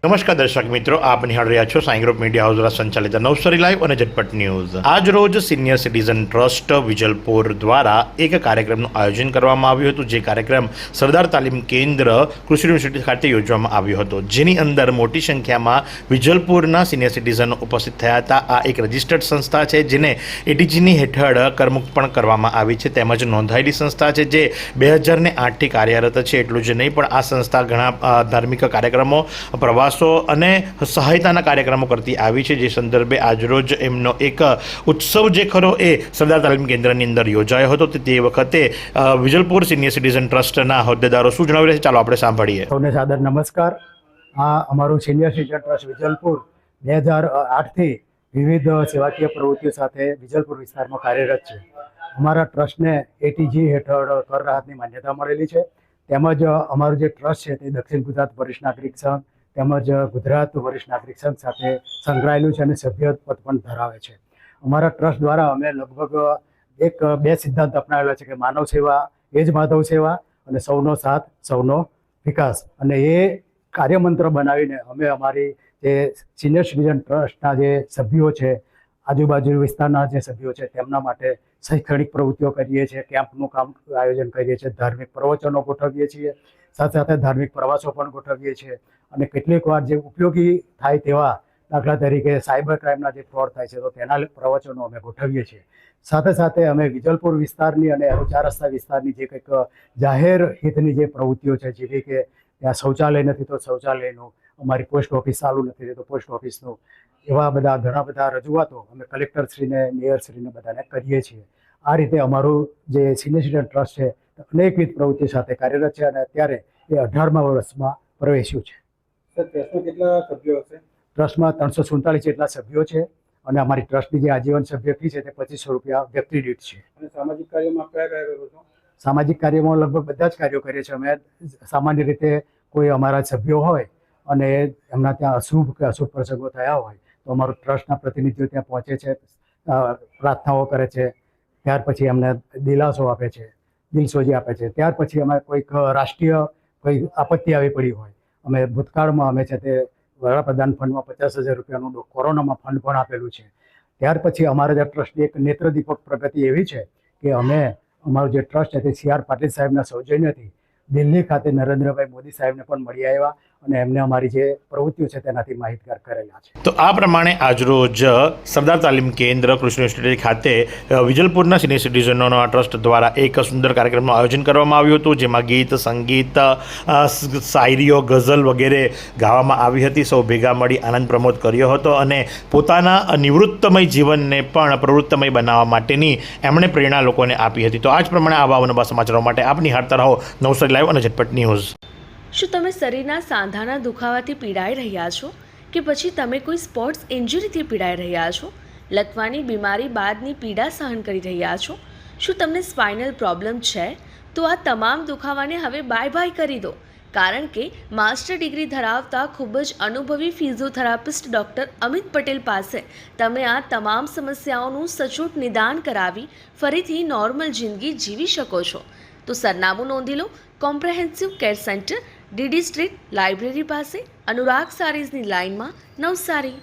નમસ્કાર દર્શક મિત્રો, આપ નિહાળ રહ્યા છો સાઈ ગ્રુપ મીડિયા હાઉસ દ્વારા સંચાલિત નવસારી લાઈવ અને ઝટપટ ન્યૂઝ। આજ રોજ સિનિયર સિટીઝન ટ્રસ્ટ વિજલપુર દ્વારા એક કાર્યક્રમનું આયોજન કરવામાં આવ્યું હતું, જે કાર્યક્રમ સરદાર તાલીમ કેન્દ્ર કૃષિ યુનિવર્સિટી ખાતે યોજવામાં આવ્યો હતો, જેની અંદર મોટી સંખ્યામાં વિજલપુરના સિનિયર સિટીઝનો ઉપસ્થિત થયા હતા। આ એક રજિસ્ટર્ડ સંસ્થા છે, જેને એટીજીની હેઠળ કરમુક્ત પણ કરવામાં આવી છે, તેમજ નોંધાયેલી સંસ્થા છે, જે 2008થી કાર્યરત છે। એટલું જ નહીં, પણ આ સંસ્થા ઘણા ધાર્મિક કાર્યક્રમો, પ્રવાસો અને સહાયતાના કાર્યક્રમો કરતી આવી છે, જે સંદર્ભે આજરોજ એમનો એક ઉત્સવ જે ખરો એ સરદાર તાલીમ કેન્દ્રની અંદર યોજાયો હતો। તે વખતે વિજલપુર સિનિયર સિટીઝન ટ્રસ્ટના હોદ્દેદારો શું જણાવી રહ્યા છે, ચાલો આપણે સાંભળીએ। સૌને સાદર નમસ્કાર। આ અમારું સિનિયર સિટીઝન ટ્રસ્ટ વિજલપુર 2008થી વિવિધ સેવાકીય પ્રવૃત્તિઓ સાથે વિજલપુર વિસ્તારમાં કાર્યરત છે। અમારા ટ્રસ્ટને એટીજી હેઠળ કર રાહતની માન્યતા મળેલી છે, તેમજ અમારું જે ટ્રસ્ટ છે તે દક્ષિણ ગુજરાત વરિષ્ઠ નાગરિક સંઘ તેમજ ગુજરાત વરિષ્ઠ નાગરિક સંઘ સાથે સંકળાયેલું છે અને સભ્ય પદ પણ ધરાવે છે। અમારા ટ્રસ્ટ દ્વારા અમે લગભગ બે સિદ્ધાંત અપનાવેલા છે કે માનવ સેવા એ જ માધવ સેવા અને સૌનો સાથ સૌનો વિકાસ, અને એ કાર્યમંત્ર બનાવીને અમે અમારી જે સિનિયર સિટીઝન ટ્રસ્ટના જે સભ્યો છે, આજુબાજુ વિસ્તારના જે સભ્યો છે, તેમના માટે શૈક્ષણિક પ્રવૃત્તિઓ કરીએ છીએ, કેમ્પનું કામ આયોજન કરીએ છીએ, ધાર્મિક પ્રવચનો ગોઠવીએ છીએ, સાથે સાથે ધાર્મિક પ્રવાસો પણ ગોઠવીએ છીએ, અને કેટલીક વાર જે ઉપયોગી થાય તેવા, દાખલા તરીકે સાયબર ક્રાઇમના જે ફ્રોડ થાય છે તો તેના પ્રવચનો અમે ગોઠવીએ છીએ। સાથે સાથે અમે વિજલપુર વિસ્તારની અને 4 રસ્તા વિસ્તારની જે કંઈક જાહેર હિતની જે પ્રવૃત્તિઓ છે, જેવી કે ત્યાં શૌચાલય નથી તો શૌચાલયનું, અમારી પોસ્ટ ઓફિસ ચાલુ નથી તો પોસ્ટ ઓફિસનું, એવા બધા ઘણા બધા રજૂઆતો અમે કલેક્ટરશ્રીને, મેયરશ્રીને બધાને કરીએ છીએ। આ રીતે અમારું જે સિનિયર સિટીઝન ટ્રસ્ટ છે અનેકવિધ પ્રવૃત્તિ સાથે કાર્યરત છે, અને અત્યારે એ 18મા વર્ષમાં પ્રવેશ્યું છે। ટ્રસ્ટમાં કેટલા સભ્યો હશે? ટ્રસ્ટમાં 347 જેટલા સભ્યો છે, અને અમારી ટ્રસ્ટની જે આજીવન સભ્ય ફી છે તે 2500 રૂપિયા વ્યક્તિ દીઠ છે। અને સામાજિક કાર્યોમાં કયા કયા કરો છો? સામાજિક કાર્યોમાં લગભગ બધા જ કાર્યો કરીએ છીએ અમે। સામાન્ય રીતે કોઈ અમારા સભ્યો હોય અને એમના ત્યાં અશુભ કે અશુભ પ્રસંગો થયા હોય તો અમારું ટ્રસ્ટના પ્રતિનિધિઓ ત્યાં પહોંચે છે, પ્રાર્થનાઓ કરે છે, ત્યાર પછી એમને દિલાસો આપે છે, દિલસોજી આપે છે। ત્યાર પછી અમે કોઈક રાષ્ટ્રીય કોઈ આપત્તિ આવી પડી હોય, અમે ભૂતકાળમાં અમે છે તે વડાપ્રધાન ફંડમાં 50,000 રૂપિયાનું કોરોનામાં ફંડ પણ આપેલું છે। ત્યાર પછી અમારા જે ટ્રસ્ટની એક નેત્રદીપક પ્રગતિ એવી છે કે અમે અમારું જે ટ્રસ્ટ છે તે CR પાટીલ સાહેબના સૌજન્યથી દિલ્હી ખાતે નરેન્દ્રભાઈ મોદી સાહેબને પણ મળી આવ્યા, અને એમને અમારી જે પ્રવૃત્તિઓ છે તેનાથી માહિતગાર કરેલા છે। તો આ પ્રમાણે આજરોજ સરદાર તાલીમ કેન્દ્ર કૃષિ યુનિવર્સિટી ખાતે વિજલપુરના સિનિયર સિટીઝનોના ટ્રસ્ટ દ્વારા એક સુંદર કાર્યક્રમનું આયોજન કરવામાં આવ્યું હતું, જેમાં ગીત, સંગીત, શાયરીઓ, ગઝલ વગેરે ગાવામાં આવી હતી। સૌ ભેગા મળી આનંદ પ્રમોદ કર્યો હતો, અને પોતાના નિવૃત્તમય જીવનને પણ પ્રવૃત્તમય બનાવવા માટેની એમણે પ્રેરણા લોકોને આપી હતી। તો આ જ પ્રમાણે આવા અવનવા સમાચારો માટે આપ નિહાળતા રહો નવસારી લાઈવ અને ઝટપટ ન્યૂઝ। શું તમે શરીરના સાંધાના દુખાવાથી પીડાઈ રહ્યા છો, કે પછી તમે કોઈ સ્પોર્ટ્સ ઇન્જરીથી પીડાઈ રહ્યા છો? લકવાની બીમારી બાદની પીડા સહન કરી રહ્યા છો? શું તમને સ્પાઇનલ પ્રોબ્લેમ છે? તો આ તમામ દુખાવાને હવે બાય બાય કરી દો, કારણ કે માસ્ટર ડિગ્રી ધરાવતા ખૂબ જ અનુભવી ફિઝિયોથેરાપિસ્ટ ડૉક્ટર અમિત પટેલ પાસે તમે આ તમામ સમસ્યાઓનું સચોટ નિદાન કરાવી ફરીથી નોર્મલ જિંદગી જીવી શકો છો। તો સરનામું નોંધી લો, comprehensive care centre, DD street, library પાસે, અનુરાગ સારીઝની લાઇનમાં, નવસારી।